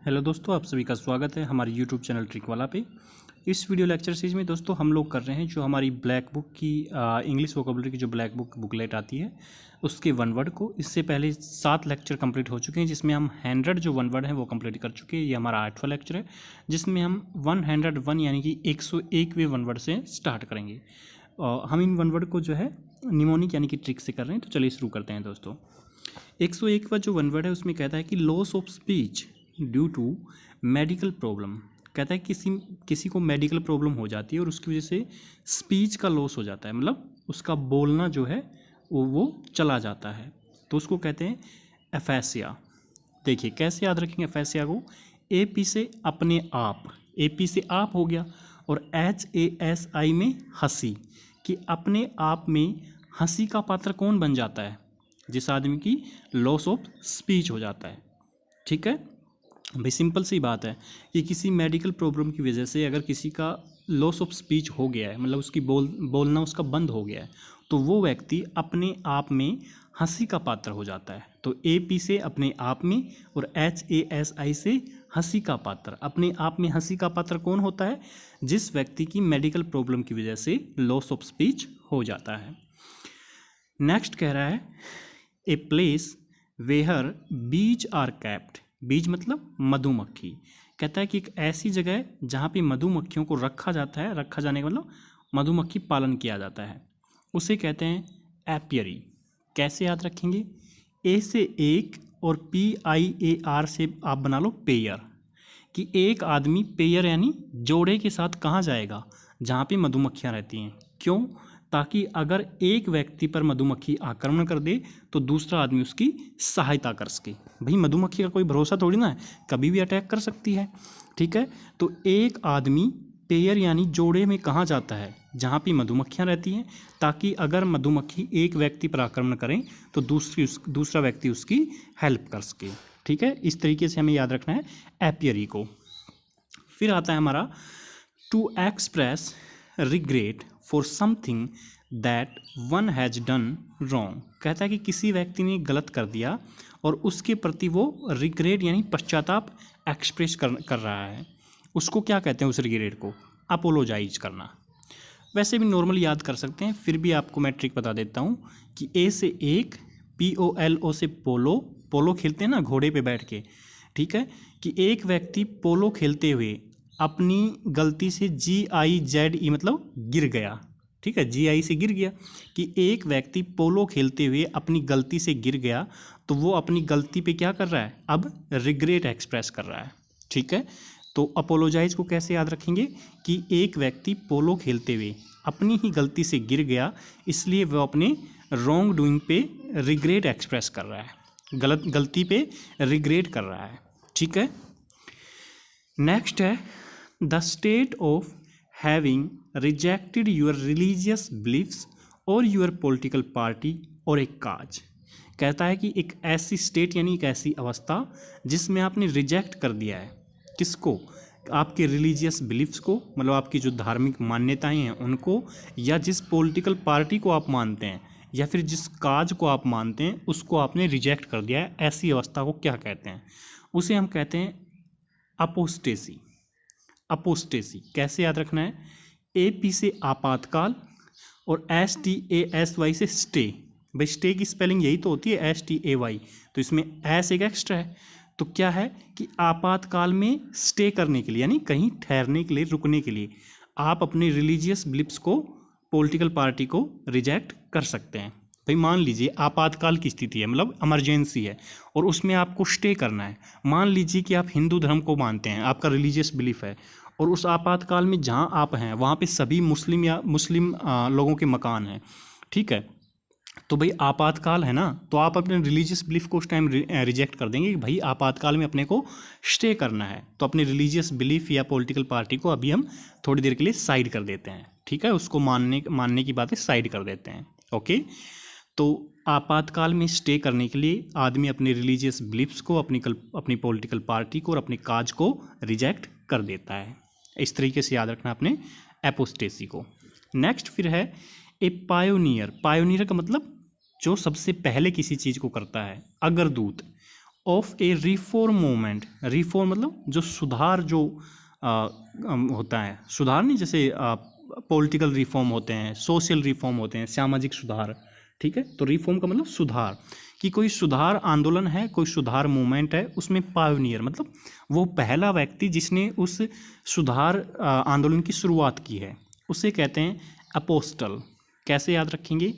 Hello दोस्तों, आप सभी का स्वागत है हमारे यूट्यूब चैनल ट्रिक वाला पे। इस वीडियो लेक्चर सीरीज में दोस्तों हम लोग कर रहे हैं जो हमारी ब्लैक बुक की इंग्लिश वोकेबलरी की जो ब्लैक बुकलेट आती है उसके वन वर्ड को। इससे पहले 7 लेक्चर कंप्लीट हो चुके हैं जिसमें हम 100 जो वन वर्ड हैं वो कंप्लीट कर चुके हैं। ये हमारा 8वां लेक्चर है जिसमें हम 101 यानी कि 101वें वन वर्ड से स्टार्ट करेंगे। हम इन वन वर्ड को जो है निमोनिक यानी कि ट्रिक से कर रहे हैं। तो चलिए शुरू करते हैं दोस्तों। 101वां जो वन वर्ड है उसमें कहता है कि loss of speech due to medical problem. कहता है किसी को मेडिकल प्रॉब्लम हो जाती है और उसकी वजह से स्पीच का लॉस हो जाता है, मतलब उसका बोलना जो है वो चला जाता है, तो उसको कहते हैं एफेसिया। देखिए कैसे याद रखेंगे एफेसिया को। AP से अपने आप, AP से आप हो गया, और HASI में हंसी, कि अपने आप में हंसी का पात्र कौन बन जाता है? जिस आदमी की लॉस ऑफ स्पीच हो जाता है। ठीक है भाई, सिंपल सी बात है कि किसी मेडिकल प्रॉब्लम की वजह से अगर किसी का लॉस ऑफ स्पीच हो गया है, मतलब उसकी बोलना उसका बंद हो गया है, तो वो व्यक्ति अपने आप में हंसी का पात्र हो जाता है। तो AP से अपने आप में और HASI से हंसी का पात्र। अपने आप में हंसी का पात्र कौन होता है? जिस व्यक्ति की मेडिकल प्रॉब्लम की वजह से लॉस ऑफ स्पीच हो जाता है। नेक्स्ट कह रहा है a place where bees are kept. बीज मतलब मधुमक्खी। कहता है कि एक ऐसी जगह है जहाँ पे मधुमक्खियों को रखा जाता है। रखा जाने का मतलब मधुमक्खी पालन किया जाता है, उसे कहते हैं एपियरी। कैसे याद रखेंगे? A से एक और PIAR से आप बना लो पेयर, कि एक आदमी पेयर यानी जोड़े के साथ कहाँ जाएगा? जहाँ पे मधुमक्खियाँ रहती हैं। क्यों? ताकि अगर एक व्यक्ति पर मधुमक्खी आक्रमण कर दे तो दूसरा आदमी उसकी सहायता कर सके। भाई मधुमक्खी का कोई भरोसा थोड़ी ना है, कभी भी अटैक कर सकती है। ठीक है, तो एक आदमी पेयर यानी जोड़े में कहाँ जाता है? जहाँ पे मधुमक्खियाँ रहती हैं, ताकि अगर मधुमक्खी एक व्यक्ति पर आक्रमण करें तो दूसरा व्यक्ति उसकी हेल्प कर सके। ठीक है, इस तरीके से हमें याद रखना है एपियरी को। फिर आता है हमारा to express regret for something that one has done wrong. कहता है कि किसी व्यक्ति ने गलत कर दिया और उसके प्रति वो रिग्रेट यानी पश्चाताप एक्सप्रेस कर रहा है। उसको क्या कहते हैं? उस रिग्रेट को अपोलोजाइज करना। वैसे भी नॉर्मली याद कर सकते हैं, फिर भी आपको मैं ट्रिक बता देता हूँ कि A से एक, POLO से पोलो। पोलो खेलते हैं ना घोड़े पे बैठ के। ठीक है, कि एक व्यक्ति पोलो खेलते हुए अपनी गलती से GIZE मतलब गिर गया। ठीक है, GI से गिर गया, कि एक व्यक्ति पोलो खेलते हुए अपनी गलती से गिर गया, तो वो अपनी गलती पे क्या कर रहा है? अब रिग्रेट एक्सप्रेस कर रहा है। ठीक है, तो अपोलोजाइज को कैसे याद रखेंगे? कि एक व्यक्ति पोलो खेलते हुए अपनी ही गलती से गिर गया, इसलिए वो अपने रॉन्ग डूइंग पे रिग्रेट एक्सप्रेस कर रहा है, गलती पे रिग्रेट कर रहा है। ठीक है, नेक्स्ट है the state of having rejected your religious beliefs और योर पॉलिटिकल पार्टी और एक काज। कहता है कि एक ऐसी स्टेट यानी एक ऐसी अवस्था जिसमें आपने रिजेक्ट कर दिया है। किसको? आपके रिलीजियस बिलीफ्स को, मतलब आपकी जो धार्मिक मान्यताएं हैं उनको, या जिस पॉलिटिकल पार्टी को आप मानते हैं, या फिर जिस काज को आप मानते हैं उसको आपने रिजेक्ट कर दिया है। ऐसी अवस्था को क्या कहते हैं? उसे हम कहते हैं अपोस्टेसी। अपोस्टेसी कैसे याद रखना है? AP से आपातकाल और STASY से स्टे। भाई स्टे की स्पेलिंग यही तो होती है STAY, तो इसमें एस एक एक्स्ट्रा है। तो क्या है कि आपातकाल में स्टे करने के लिए यानी कहीं ठहरने के लिए, रुकने के लिए आप अपने रिलीजियस बिलीफ्स को, पॉलिटिकल पार्टी को रिजेक्ट कर सकते हैं। भाई मान लीजिए आपातकाल की स्थिति है, मतलब इमरजेंसी है, और उसमें आपको स्टे करना है। मान लीजिए कि आप हिंदू धर्म को मानते हैं, आपका रिलीजियस बिलीफ है, और उस आपातकाल में जहाँ आप हैं वहाँ पे सभी मुस्लिम लोगों के मकान हैं। ठीक है, तो भाई आपातकाल है ना, तो आप अपने रिलीजियस बिलीफ को उस टाइम रिजेक्ट कर देंगे कि भाई आपातकाल में अपने को स्टे करना है। तो अपने रिलीजियस बिलीफ या पॉलिटिकल पार्टी को अभी हम थोड़ी देर के लिए साइड कर देते हैं। ठीक है, उसको मानने की बातें साइड कर देते हैं। ओके, तो आपातकाल में स्टे करने के लिए आदमी अपने रिलीजियस बिलीफ्स को, अपनी पॉलिटिकल पार्टी को और अपने काज को रिजेक्ट कर देता है। इस तरीके से याद रखना अपने एपोस्टेसी को। नेक्स्ट फिर है ए पायोनियर। पायोनियर का मतलब जो सबसे पहले किसी चीज़ को करता है। अग्रदूत of A reform movement. Reform मतलब जो सुधार, जो होता है सुधार, नहीं जैसे पॉलिटिकल रिफॉर्म होते हैं, सोशल रिफॉर्म होते हैं, सामाजिक सुधार, ठीक है। तो रिफॉर्म का मतलब सुधार, कि कोई सुधार आंदोलन है, कोई सुधार मूवमेंट है, उसमें पायोनियर मतलब वो पहला व्यक्ति जिसने उस सुधार आंदोलन की शुरुआत की है, उसे कहते हैं अपोस्टल। कैसे याद रखेंगे?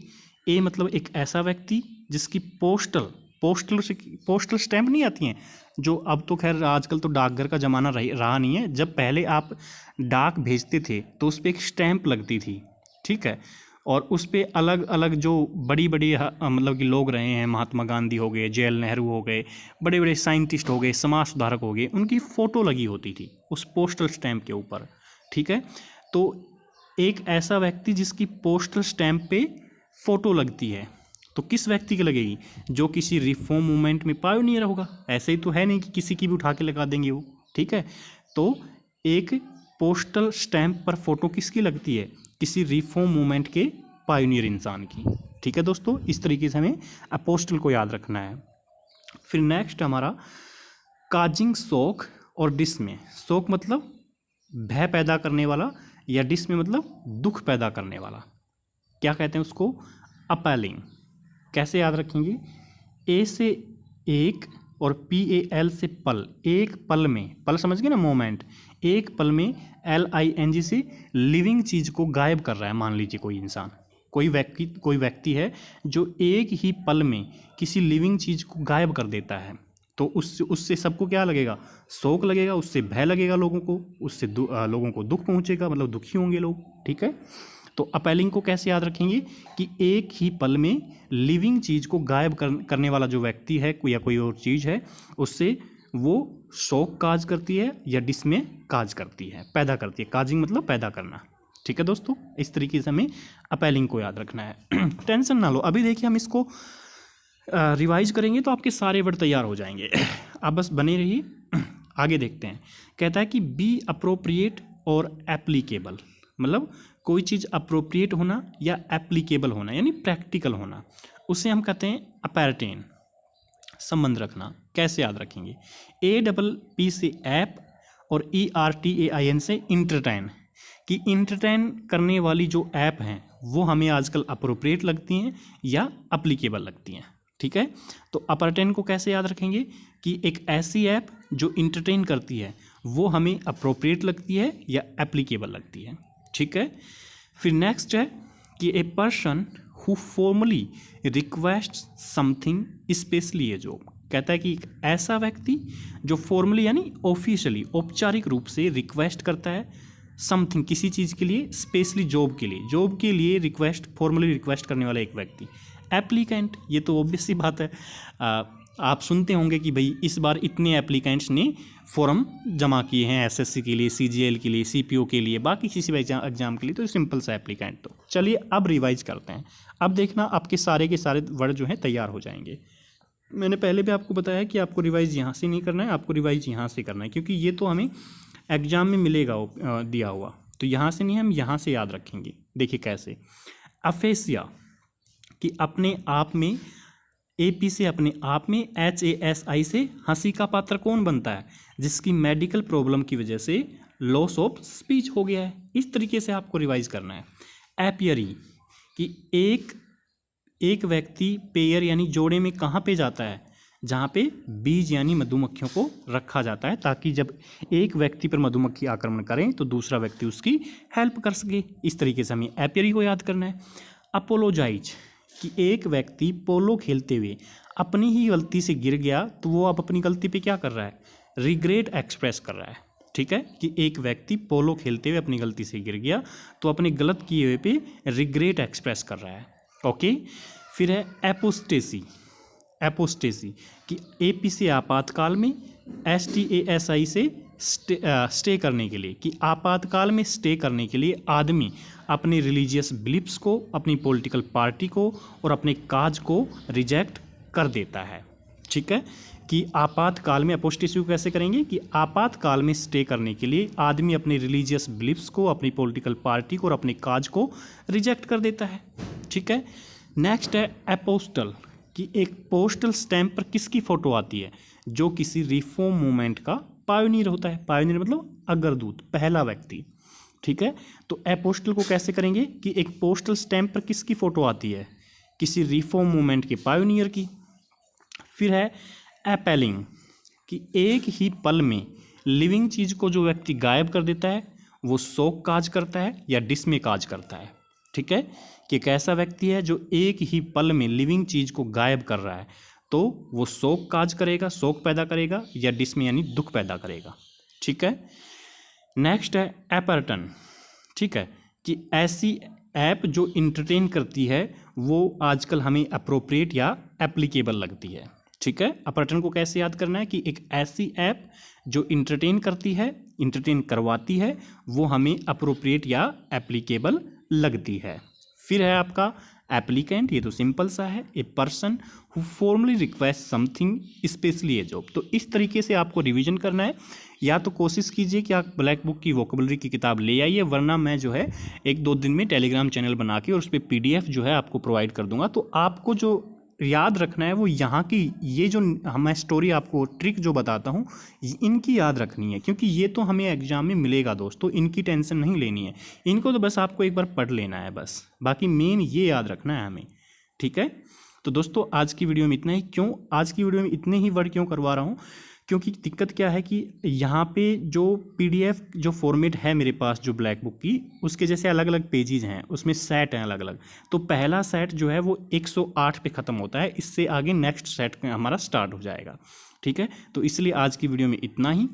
ए मतलब एक ऐसा व्यक्ति जिसकी पोस्टल स्टैंप नहीं आती हैं, जो अब तो खैर आजकल तो डाकघर का ज़माना रहा नहीं है। जब पहले आप डाक भेजते थे तो उस पर एक स्टैंप लगती थी, ठीक है, और उस पर अलग अलग जो बड़ी बड़ी मतलब कि लोग रहे हैं, महात्मा गांधी हो गए, जवाहरलाल नेहरू हो गए, बड़े बड़े साइंटिस्ट हो गए, समाज सुधारक हो गए, उनकी फ़ोटो लगी होती थी उस पोस्टल स्टैंप के ऊपर, ठीक है। तो एक ऐसा व्यक्ति जिसकी पोस्टल स्टैंप पे फ़ोटो लगती है, तो किस व्यक्ति की लगेगी? जो किसी रिफॉर्म मूवमेंट में पायोनियर होगा। ऐसे ही तो है नहीं कि किसी की भी उठा के लगा देंगे वो, ठीक है। तो एक पोस्टल स्टैंप पर फोटो किसकी लगती है? किसी रिफॉर्म मूवमेंट के पायोनियर इंसान की, ठीक है दोस्तों। इस तरीके से हमें अपोस्टल को याद रखना है। फिर नेक्स्ट हमारा काजिंग शोक और डिस्मे। शोक मतलब भय पैदा करने वाला, या डिस्मे मतलब दुख पैदा करने वाला। क्या कहते हैं उसको? अपैलिंग। कैसे याद रखेंगे? ए से एक और PAL से पल। एक पल में, पल समझ गए ना, मोमेंट। एक पल में LING से लिविंग चीज़ को गायब कर रहा है। मान लीजिए कोई इंसान, कोई व्यक्ति है जो एक ही पल में किसी लिविंग चीज़ को गायब कर देता है, तो उससे सबको क्या लगेगा? शोक लगेगा, उससे भय लगेगा लोगों को, उससे लोगों को दुख पहुंचेगा, मतलब दुखी होंगे लोग, ठीक है। तो अपैलिंग को कैसे याद रखेंगे? कि एक ही पल में लिविंग चीज़ को गायब करने वाला जो व्यक्ति है या कोई और चीज़ है, उससे वो शोक काज करती है या डिस्मे काज करती है, पैदा करती है। काजिंग मतलब पैदा करना, ठीक है दोस्तों। इस तरीके से हमें अपैलिंग को याद रखना है। टेंशन ना लो, अभी देखिए हम इसको रिवाइज करेंगे तो आपके सारे वर्ड तैयार हो जाएंगे। आप बस बने रहिए, आगे देखते हैं। कहता है कि बी अप्रोप्रिएट और एप्लीकेबल, मतलब कोई चीज़ अप्रोप्रिएट होना या एप्लीकेबल होना, यानी प्रैक्टिकल होना, उसे हम कहते हैं अपैरटेन। संबंध रखना कैसे याद रखेंगे? APP से ऐप और ERTAIN से इंटरटेन, कि इंटरटेन करने वाली जो ऐप हैं वो हमें आजकल अप्रोप्रिएट लगती हैं या अप्लीकेबल लगती हैं, ठीक है। तो अपैरटेन को कैसे याद रखेंगे? कि एक ऐसी ऐप जो इंटरटेन करती है वो हमें अप्रोप्रिएट लगती है या एप्लीकेबल लगती है, ठीक है। फिर नेक्स्ट है कि a person who formally request something specially A job. कहता है कि एक ऐसा व्यक्ति जो फॉर्मली यानी ऑफिशियली, औपचारिक रूप से रिक्वेस्ट करता है समथिंग, किसी चीज़ के लिए, स्पेशली जॉब के लिए रिक्वेस्ट, फॉर्मली रिक्वेस्ट करने वाला एक व्यक्ति। एप्लीकेंट, ये तो ऑब्वियस सी बात है, आप सुनते होंगे कि भाई इस बार इतने एप्लीकेंट्स ने फॉर्म जमा किए हैं SSC के लिए, CGL के लिए, CPO के लिए, बाकी किसी भी एग्जाम के लिए, तो सिंपल सा एप्लीकेंट। तो चलिए अब रिवाइज करते हैं। अब देखना आपके सारे के सारे वर्ड जो हैं तैयार हो जाएंगे। मैंने पहले भी आपको बताया कि आपको रिवाइज यहाँ से नहीं करना है, आपको रिवाइज यहाँ से करना है, क्योंकि ये तो हमें एग्जाम में मिलेगा दिया हुआ, तो यहाँ से नहीं, हम यहाँ से याद रखेंगे। देखिए कैसे। अफेसिया, कि अपने आप में, AP से अपने आप में, HASI से हंसी का पात्र कौन बनता है? जिसकी मेडिकल प्रॉब्लम की वजह से लॉस ऑफ स्पीच हो गया है। इस तरीके से आपको रिवाइज करना है। एपियरी, कि एक व्यक्ति पेयर यानी जोड़े में कहाँ पे जाता है? जहाँ पे बीज यानी मधुमक्खियों को रखा जाता है, ताकि जब एक व्यक्ति पर मधुमक्खी आक्रमण करें तो दूसरा व्यक्ति उसकी हेल्प कर सके। इस तरीके से हमें एपियरी को याद करना है। अपोलोजाइज, कि एक व्यक्ति पोलो खेलते हुए अपनी ही गलती से गिर गया, तो वो अब अपनी गलती पे क्या कर रहा है? रिग्रेट एक्सप्रेस कर रहा है, ठीक है। कि एक व्यक्ति पोलो खेलते हुए अपनी गलती से गिर गया तो अपने गलत किए हुए पे रिग्रेट एक्सप्रेस कर रहा है, ओके। फिर है एपोस्टेसी, कि AP से आपातकाल में, STASI से स्टे करने के लिए, कि आपातकाल में स्टे करने के लिए आदमी अपने रिलीजियस बिलीफ्स को, अपनी पॉलिटिकल पार्टी को और अपने काज को रिजेक्ट कर देता है, ठीक है। कि आपातकाल में अपोस्टेसी को कैसे करेंगे? कि आपातकाल में स्टे करने के लिए आदमी अपने रिलीजियस बिलीफ्स को, अपनी पॉलिटिकल पार्टी को और अपने काज को रिजेक्ट कर देता है, ठीक है। नेक्स्ट है एपोस्टल, कि एक पोस्टल स्टैंप पर किसकी फ़ोटो आती है? जो किसी रिफॉर्म मूवमेंट का पायोनियर होता है। पायोनियर मतलब अग्रदूत, पहला व्यक्ति, ठीक है। तो एपोस्टल को कैसे करेंगे कि एक पोस्टल स्टैंप पर किसकी फोटो आती है, किसी रिफॉर्म मूवमेंट के पायोनियर की। फिर है एपेलिंग, कि एक ही पल में लिविंग चीज को जो व्यक्ति गायब कर देता है वो शोक काज करता है या डिस्मे काज करता है, ठीक है। कि एक ऐसा व्यक्ति है जो एक ही पल में लिविंग चीज को गायब कर रहा है, तो वो शोक काज करेगा, शोक पैदा करेगा, या डिस्मे यानी दुख पैदा करेगा, ठीक है। नेक्स्ट है एपर्टन, ठीक है, कि ऐसी ऐप जो इंटरटेन करती है वो आजकल हमें अप्रोप्रिएट या एप्लीकेबल लगती है, ठीक है। एपर्टन को कैसे याद करना है कि एक ऐसी ऐप जो इंटरटेन करती है, इंटरटेन करवाती है, वो हमें अप्रोप्रिएट या एप्लीकेबल लगती है। फिर है आपका एप्लीकेंट, ये तो सिंपल सा है, a person who formally request something specially A job. तो इस तरीके से आपको रिवीजन करना है। या तो कोशिश कीजिए कि आप ब्लैक बुक की वोकेबलरी की किताब ले आइए, वरना मैं जो है 1-2 दिन में टेलीग्राम चैनल बना के और उस पर PDF जो है आपको प्रोवाइड कर दूंगा। तो आपको जो याद रखना है वो यहाँ की ये जो मैं स्टोरी आपको ट्रिक जो बताता हूँ इनकी याद रखनी है, क्योंकि ये तो हमें एग्जाम में मिलेगा दोस्तों, इनकी टेंशन नहीं लेनी है। इनको तो बस आपको एक बार पढ़ लेना है बस, बाकी मेन ये याद रखना है हमें, ठीक है। तो दोस्तों आज की वीडियो में इतना ही। क्यों आज की वीडियो में इतने ही वर्ड क्यों करवा रहा हूँ, क्योंकि दिक्कत क्या है कि यहाँ पे जो PDF जो फॉर्मेट है मेरे पास जो ब्लैक बुक की, उसके जैसे अलग अलग पेजेस हैं, उसमें सेट हैं अलग अलग। तो पहला सेट जो है वो 108 पे ख़त्म होता है, इससे आगे नेक्स्ट सेट हमारा स्टार्ट हो जाएगा, ठीक है। तो इसलिए आज की वीडियो में इतना ही,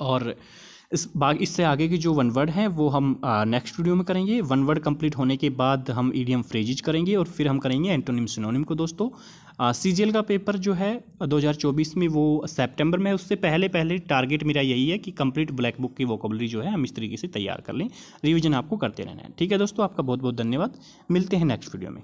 और इससे आगे की जो वन वर्ड हैं वो हम नेक्स्ट वीडियो में करेंगे। वन वर्ड कंप्लीट होने के बाद हम ईडियम फ्रेजेज करेंगे और फिर हम करेंगे एंटोनिम सिनोनिम को। दोस्तों CGL का पेपर जो है 2024 में वो सितंबर में, उससे पहले टारगेट मेरा यही है कि कंप्लीट ब्लैक बुक की वोकेबलरी जो है हम इस तरीके से तैयार कर लें। रिवीजन आपको करते रहना है, ठीक है दोस्तों। आपका बहुत बहुत धन्यवाद, मिलते हैं नेक्स्ट वीडियो में।